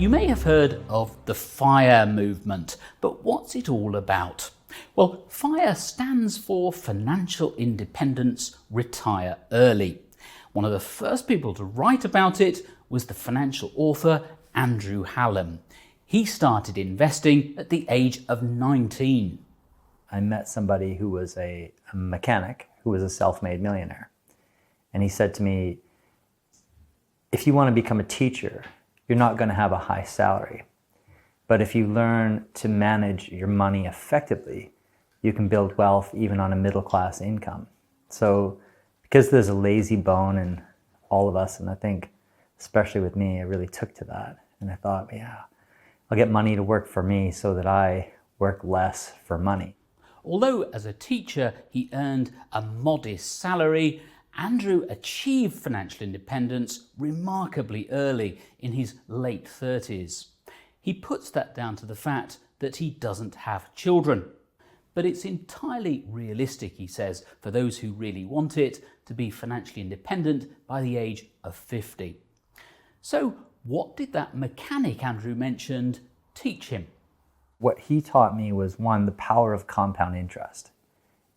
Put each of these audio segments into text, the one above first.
You may have heard of the FIRE movement, but what's it all about? Well, FIRE stands for Financial Independence, Retire Early. One of the first people to write about it was the financial author Andrew Hallam. He started investing at the age of 19. I met somebody who was a mechanic who was a self-made millionaire. And he said to me, if you want to become a teacher, you're not going to have a high salary. But if you learn to manage your money effectively, you can build wealth even on a middle-class income. So because there's a lazy bone in all of us, and I think especially with me, I really took to that. And I thought, yeah, I'll get money to work for me so that I work less for money. Although as a teacher he earned a modest salary, Andrew achieved financial independence remarkably early, in his late 30s. He puts that down to the fact that he doesn't have children. But it's entirely realistic, he says, for those who really want it, to be financially independent by the age of 50. So what did that mechanic Andrew mentioned teach him? What he taught me was, one, the power of compound interest.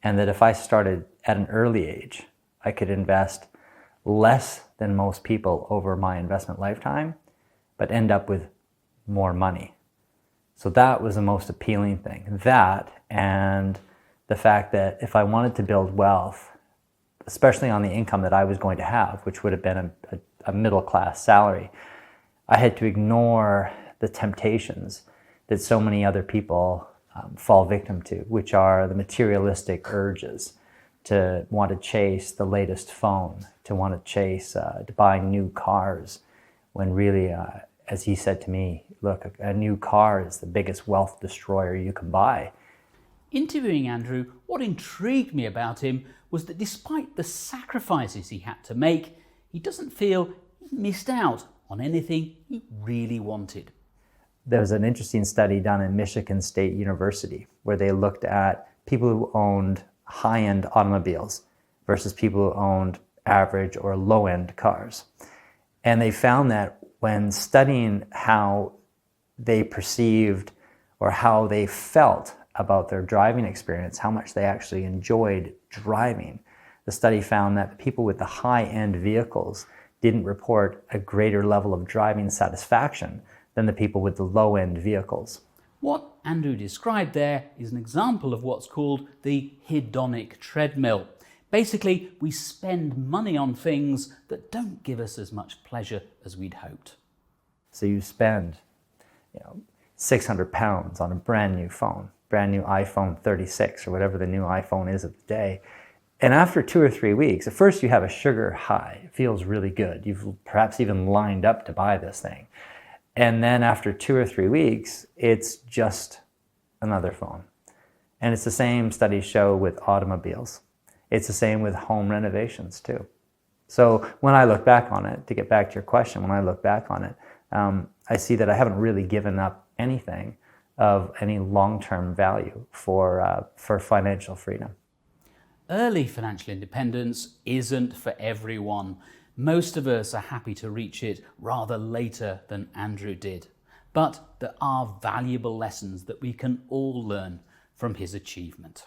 And that if I started at an early age, I could invest less than most people over my investment lifetime, but end up with more money. So that was the most appealing thing. That, and the fact that if I wanted to build wealth, especially on the income that I was going to have, which would have been a middle-class salary, I had to ignore the temptations that so many other people fall victim to, which are the materialistic urges to want to chase the latest phone, to want to chase to buying new cars, when really, as he said to me, look, a new car is the biggest wealth destroyer you can buy. Interviewing Andrew, what intrigued me about him was that despite the sacrifices he had to make, he doesn't feel he missed out on anything he really wanted. There was an interesting study done in Michigan State University where they looked at people who owned high-end automobiles versus people who owned average or low-end cars. And they found that when studying how they perceived or how they felt about their driving experience, how much they actually enjoyed driving, the study found that the people with the high-end vehicles didn't report a greater level of driving satisfaction than the people with the low-end vehicles. What Andrew described there is an example of what's called the hedonic treadmill. Basically, we spend money on things that don't give us as much pleasure as we'd hoped. So you spend, £600 on a brand new phone, brand new iPhone 36 or whatever the new iPhone is of the day. And after 2 or 3 weeks, at first you have a sugar high. It feels really good. You've perhaps even lined up to buy this thing. And then after 2 or 3 weeks, it's just another phone. And it's the same studies show with automobiles. It's the same with home renovations too. So when I look back on it, to get back to your question, when I look back on it, I see that I haven't really given up anything of any long-term value for financial freedom. Early financial independence isn't for everyone. Most of us are happy to reach it rather later than Andrew did. But there are valuable lessons that we can all learn from his achievement.